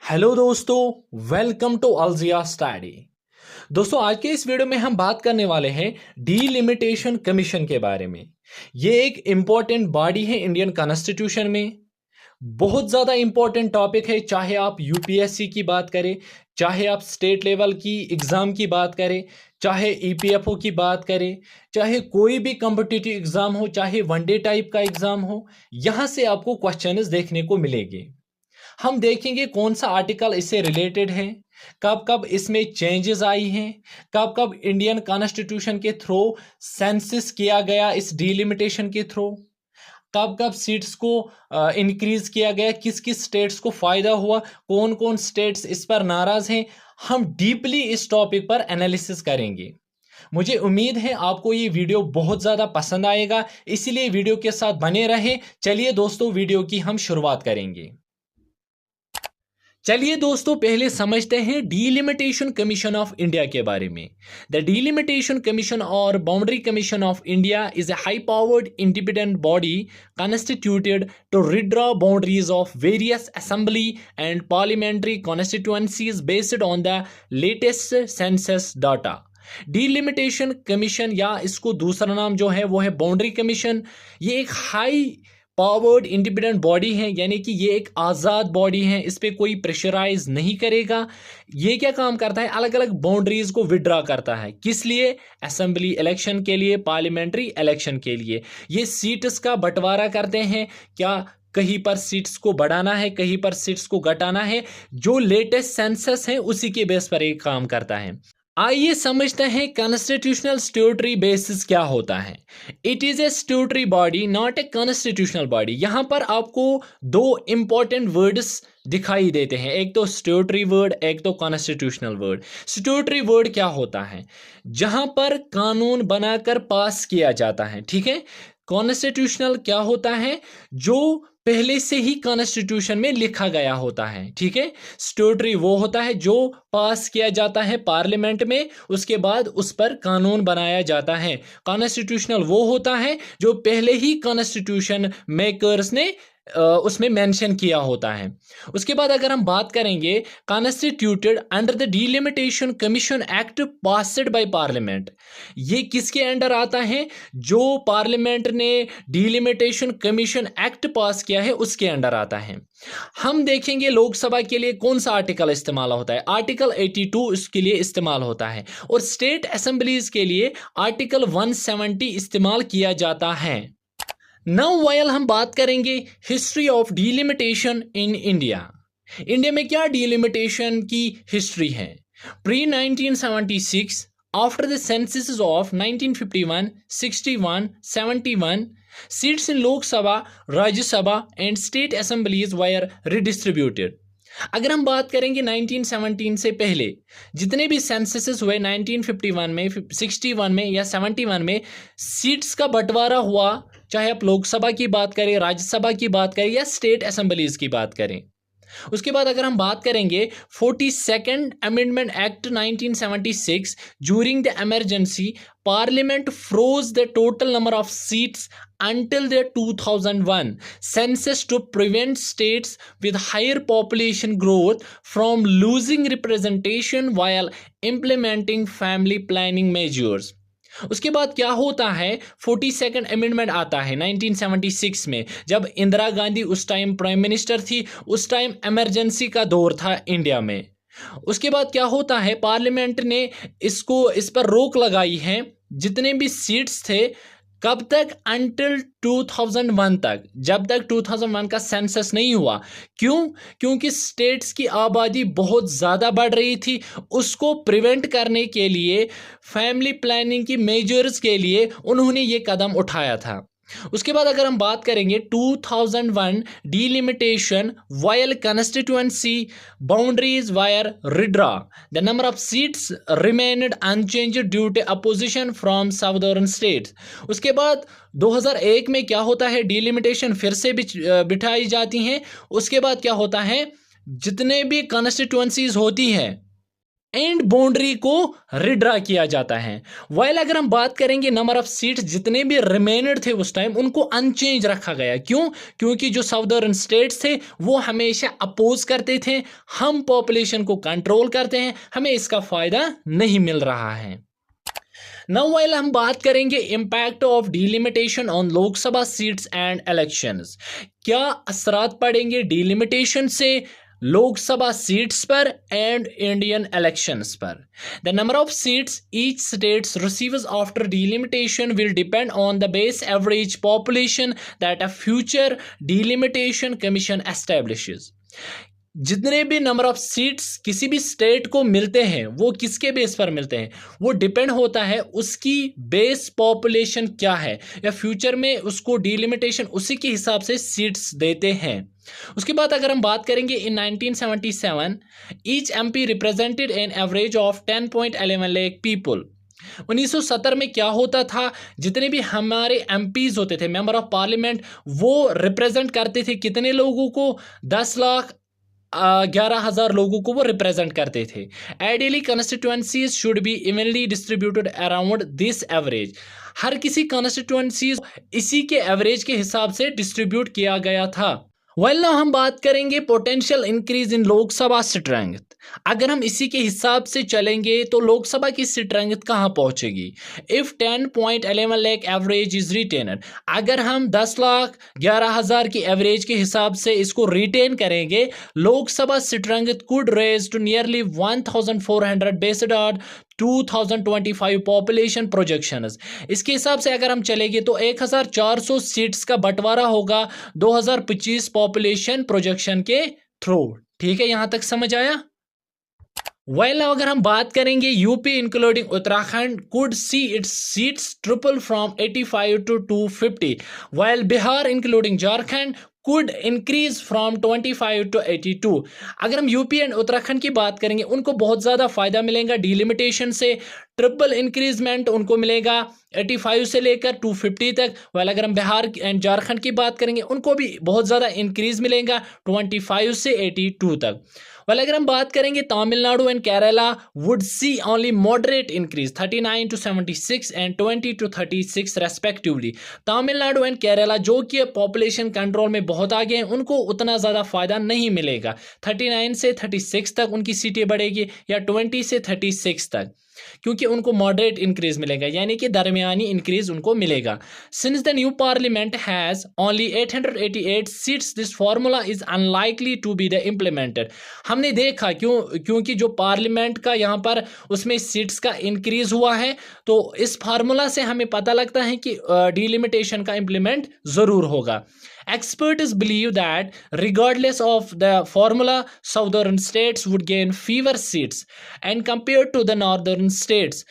Hello दोस्तों, welcome to अलजिया study. दोस्तों, आज के इस वीडियो में हम बात करने वाले हैं डीलिमिटेशन कमीशन के बारे में। ये एक इम्पॉर्टेंट बॉडी है इंडियन कॉन्स्टिट्यूशन में। बहुत ज़्यादा इम्पॉर्टेंट टॉपिक है, चाहे आप यूपीएससी की बात करें, चाहे आप स्टेट लेवल की एग्ज़ाम की बात करें, चाहे ईपीएफओ की बात करें, चाहे कोई भी कॉम्पिटिटिव एग्ज़ाम हो, चाहे वनडे टाइप का एग्ज़ाम हो, यहाँ से आपको क्वेश्चंस देखने को मिलेंगे। हम देखेंगे कौन सा आर्टिकल इससे रिलेटेड है, कब कब इसमें चेंजेस आई हैं, कब कब इंडियन कॉन्स्टिट्यूशन के थ्रू सेंसस किया गया, इस डीलिमिटेशन के थ्रू कब कब सीट्स को इंक्रीज किया गया, किस किस स्टेट्स को फायदा हुआ, कौन कौन स्टेट्स इस पर नाराज हैं। हम डीपली इस टॉपिक पर एनालिसिस करेंगे। मुझे उम्मीद है आपको ये वीडियो बहुत ज़्यादा पसंद आएगा, इसीलिए वीडियो के साथ बने रहे। चलिए दोस्तों, वीडियो की हम शुरुआत करेंगे। चलिए दोस्तों, पहले समझते हैं डीलिमिटेशन कमीशन ऑफ इंडिया के बारे में। द डीलिमिटेशन कमीशन और boundary commission of India is a high powered independent body constituted to redraw boundaries of various assembly and parliamentary constituencies based on the latest census data। Delimitation commission या इसको दूसरा नाम जो है वो है boundary commission. ये एक हाई पावर्ड इंडिपेंडेंट बॉडी है, यानी कि ये एक आज़ाद बॉडी है, इस पर कोई प्रेशराइज नहीं करेगा। ये क्या काम करता है, अलग अलग बाउंड्रीज को विड्रा करता है। किस लिए? असेंबली इलेक्शन के लिए, पार्लियामेंट्री इलेक्शन के लिए। ये सीट्स का बंटवारा करते हैं, क्या कहीं पर सीट्स को बढ़ाना है, कहीं पर सीट्स को घटाना है। जो लेटेस्ट सेंसस है उसी के बेस पर एक काम करता है। आइए समझते हैं कॉन्स्टिट्यूशनल स्ट्यूटरी बेसिस क्या होता है। It is a statutory body, not a constitutional body. यहाँ पर आपको दो इंपॉर्टेंट वर्ड्स दिखाई देते हैं, एक तो स्ट्यूटरी वर्ड, एक तो कॉन्स्टिट्यूशनल वर्ड। स्ट्यूटरी वर्ड क्या होता है? जहाँ पर कानून बनाकर पास किया जाता है, ठीक है। कॉन्स्टिट्यूशनल क्या होता है? जो पहले से ही कॉन्स्टिट्यूशन में लिखा गया होता है, ठीक है। स्ट्यूटरी वो होता है जो पास किया जाता है पार्लियामेंट में, उसके बाद उस पर कानून बनाया जाता है। कॉन्स्टिट्यूशनल वो होता है जो पहले ही कॉन्स्टिट्यूशन मेकर्स ने उसमें मेंशन किया होता है। उसके बाद अगर हम बात करेंगे constituted under the delimitation commission act passed by parliament, ये किसके अंडर आता है? जो पार्लियामेंट ने डीलिमिटेशन कमीशन एक्ट पास किया है उसके अंडर आता है। हम देखेंगे लोकसभा के लिए कौन सा आर्टिकल इस्तेमाल होता है। आर्टिकल 82 इसके लिए इस्तेमाल होता है, और स्टेट असेंबलीज के लिए आर्टिकल 170 इस्तेमाल किया जाता है। नाउ वाइल हम बात करेंगे history of delimitation in India. India में क्या डीलिमिटेशन की हिस्ट्री है? Pre 1976, after the census of 1951, 61, 71, seats in Lok Sabha, Rajya Sabha and state assemblies were redistributed. अगर हम बात करेंगे 1917 से पहले जितने भी सेंससेस हुए 1951 में, 61 में या 71 में, सीट्स का बंटवारा हुआ, चाहे आप लोकसभा की बात करें, राज्यसभा की बात करें या स्टेट असेंबलीज की बात करें। उसके बाद अगर हम बात करेंगे 42nd amendment act 1976, during the emergency parliament froze the total number of seats until the 2001 census to prevent states with higher population growth from losing representation while implementing family planning measures। उसके बाद क्या होता है, 42nd amendment आता है 1976 में, जब इंदिरा गांधी उस टाइम प्राइम मिनिस्टर थी, उस टाइम इमरजेंसी का दौर था इंडिया में। उसके बाद क्या होता है, पार्लियामेंट ने इस पर रोक लगाई है। जितने भी सीट्स थे, कब तक? अंटिल 2001 तक, जब तक 2001 का सेंसस नहीं हुआ। क्यों? क्योंकि स्टेट्स की आबादी बहुत ज़्यादा बढ़ रही थी। उसको प्रिवेंट करने के लिए, फैमिली प्लानिंग की मेजर्स के लिए उन्होंने ये कदम उठाया था। उसके बाद अगर हम बात करेंगे 2001 delimitation while constituency boundaries were redraw, the number of seats remained unchanged due to opposition from southern states. उसके बाद 2001 में क्या होता है, डीलिमिटेशन फिर से बिठाई जाती हैं। उसके बाद क्या होता है, जितने भी कॉन्स्टिट्यूएंसीज होती हैं एंड बाउंड्री को रिड्रा किया जाता है। वाइल अगर हम बात करेंगे नंबर ऑफ सीट्स जितने भी रिमेनर थे उस टाइम उनको अनचेंज रखा गया। क्यों? क्योंकि जो साउदर्न स्टेट्स थे वो हमेशा अपोज करते थे, हम पॉपुलेशन को कंट्रोल करते हैं, हमें इसका फायदा नहीं मिल रहा है। नाउ वाइल हम बात करेंगे impact of delimitation on Lok Sabha seats and elections. क्या असरात पड़ेंगे डिलिमिटेशन से लोकसभा सीट्स पर एंड इंडियन इलेक्शंस पर? The number of seats each states receives after delimitation will depend on the base average population that a future delimitation commission establishes. जितने भी number of seats किसी भी स्टेट को मिलते हैं वो किसके बेस पर मिलते हैं? वो डिपेंड होता है उसकी बेस पॉपुलेशन क्या है, या फ्यूचर में उसको डिलिमिटेशन उसी के हिसाब से सीट्स देते हैं। उसके बाद अगर हम बात करेंगे इन 1977 each MP represented an average of 10.11 lakh people. 1970 में क्या होता था, जितने भी हमारे एमपीज होते थे, मेंबर ऑफ पार्लियामेंट, वो रिप्रेजेंट करते थे कितने लोगों को? 10,11,000 लोगों को वो रिप्रेजेंट करते थे। Ideally constituencies should be evenly distributed around this average. हर किसी कंस्टिट्यूएंसीज इसी के एवरेज के हिसाब से डिस्ट्रीब्यूट किया गया था। वेल नाउ हम बात करेंगे potential increase in Lok Sabha strength. अगर हम इसी के हिसाब से चलेंगे तो लोकसभा की स्ट्रेंथ कहाँ पहुंचेगी? इफ 10.11 लाख एवरेज इज रिटेनड, अगर हम 10,11,000 की एवरेज के हिसाब से इसको रिटेन करेंगे, Lok Sabha strength could raise to nearly 1,400 based on 2025 population projections. इसके हिसाब से अगर हम चलेंगे तो 1,400 सीट्स का बंटवारा होगा 2025 पॉपुलेशन प्रोजेक्शन के थ्रू। ठीक है, यहां तक समझ आया? वेल अगर हम बात करेंगे UP including Uttarakhand could see it's seats triple from 85 to 250, while Bihar including Jharkhand could increase from 25 to 82। अगर हम यूपी एंड उत्तराखंड की बात करेंगे उनको बहुत ज़्यादा फायदा मिलेगा डिलिमिटेशन से, ट्रिपल इंक्रीजमेंट उनको मिलेगा 85 से लेकर 250 तक। वाल अगर हम बिहार एंड झारखंड की बात करेंगे उनको भी बहुत ज़्यादा इंक्रीज मिलेगा 25 से 82 तक। वाल अगर हम बात करेंगे Tamil Nadu and Kerala would see only moderate increase 39 to 76 and 20 to 36 respectively. Tamil Nadu and Kerala जो कि पॉपुलेशन कंट्रोल में बहुत आगे हैं उनको उतना ज़्यादा फायदा नहीं मिलेगा। 39 से 36 तक उनकी सीटें बढ़ेगी या 20 से 36 तक, क्योंकि उनको मॉडरेट इंक्रीज मिलेगा, यानी कि दरमियानी इंक्रीज उनको मिलेगा। Since the new parliament has only 888 seats this formula is unlikely to be the implemented. हमने देखा क्योंकि जो पार्लियामेंट का यहाँ पर उसमें सीट्स का इंक्रीज हुआ है, तो इस फार्मूला से हमें पता लगता है कि डिलिमिटेशन का इम्प्लीमेंट ज़रूर होगा। Experts believe that regardless of the formula, southern states would gain fewer seats and compared to the northern states,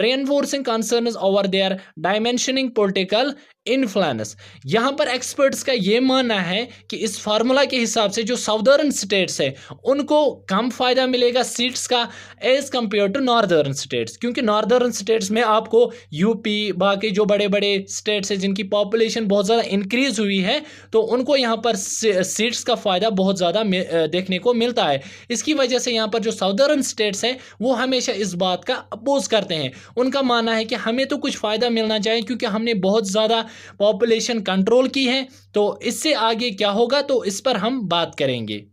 reinforcing concerns over their diminishing political influence. यहाँ पर एक्सपर्ट्स का ये मानना है कि इस फार्मूला के हिसाब से जो साउदर्न स्टेट्स है उनको कम फायदा मिलेगा सीट्स का as compare to northern states, क्योंकि नॉर्दर्न स्टेट्स में आपको यूपी बाकी जो बड़े बड़े स्टेट्स हैं जिनकी पॉपुलेशन बहुत ज़्यादा इंक्रीज हुई है, तो उनको यहाँ पर सीट्स का फ़ायदा बहुत ज़्यादा देखने को मिलता है। इसकी वजह से यहाँ पर जो साउदर्न स्टेट्स हैं वो हमेशा इस बात का अपोज करते हैं। उनका मानना है कि हमें तो कुछ फ़ायदा मिलना चाहिए क्योंकि हमने बहुत ज़्यादा पॉपुलेशन कंट्रोल की है, तो इससे आगे क्या होगा तो इस पर हम बात करेंगे।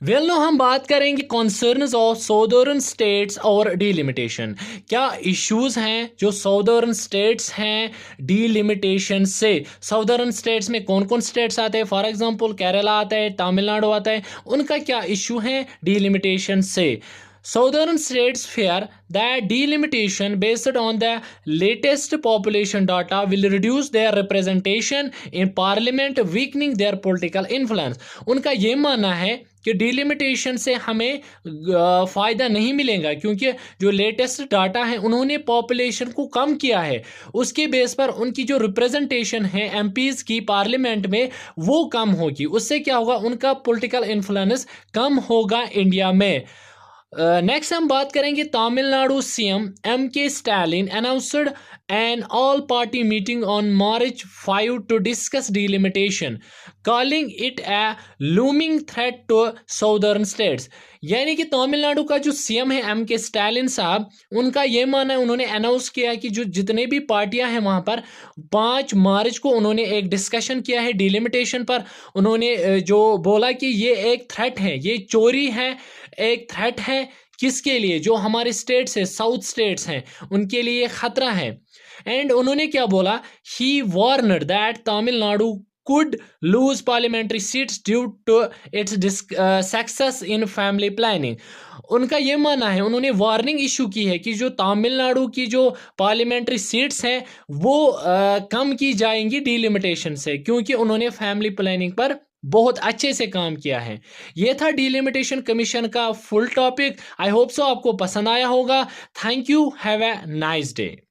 वेल नो हम बात करेंगे कॉन्सर्न्स ऑफ साउदर्न स्टेट्स और डीलिमिटेशन। क्या इश्यूज हैं जो साउदर्न स्टेट्स हैं डीलिमिटेशन से? साउदर्न स्टेट्स में कौन कौन स्टेट्स आते हैं? फॉर एग्जांपल केरला आता है, तमिलनाडु आता है, उनका क्या इशू है डीलिमिटेशन से? Southern states fear that delimitation based on the latest population data will reduce their representation in parliament, weakening their political influence। उनका ये मानना है कि डिलिमिटेशन से हमें फ़ायदा नहीं मिलेगा क्योंकि जो लेटेस्ट डाटा है उन्होंने पॉपुलेशन को कम किया है, उसके बेस पर उनकी जो रिप्रेजेंटेशन है एमपीज़ की पार्लियामेंट में वो कम होगी। उससे क्या होगा, उनका पॉलिटिकल इन्फ्लुएंस कम होगा इंडिया में। नेक्स्ट हम बात करेंगे Tamil Nadu CM M.K. Stalin announced an all-party meeting on March 5 to discuss delimitation, calling it a looming threat to southern states. यानी कि तमिलनाडु का जो सीएम है M.K. Stalin साहब, उनका ये मानना है, उन्होंने अनाउंस किया कि जो जितने भी पार्टियां हैं वहां पर 5 मार्च को उन्होंने एक डिस्कशन किया है डिलिमिटेशन पर। उन्होंने जो बोला कि ये एक थ्रेट है, ये चोरी है, एक थ्रेट है किसके लिए, जो हमारे स्टेट्स है, साउथ स्टेट्स हैं, उनके लिए खतरा है। एंड उन्होंने क्या बोला, he warned that Tamil Nadu could lose parliamentary seats due to its success in family planning. उनका ये मानना है, उन्होंने वार्निंग इशू की है कि जो तमिलनाडु की जो पार्लियामेंट्री सीट्स हैं वो कम की जाएंगी डिलिमिटेशन से, क्योंकि उन्होंने फैमिली प्लानिंग पर बहुत अच्छे से काम किया है। ये था डिलिमिटेशन कमीशन का full topic. I hope so आपको पसंद आया होगा। Thank you, have a nice day.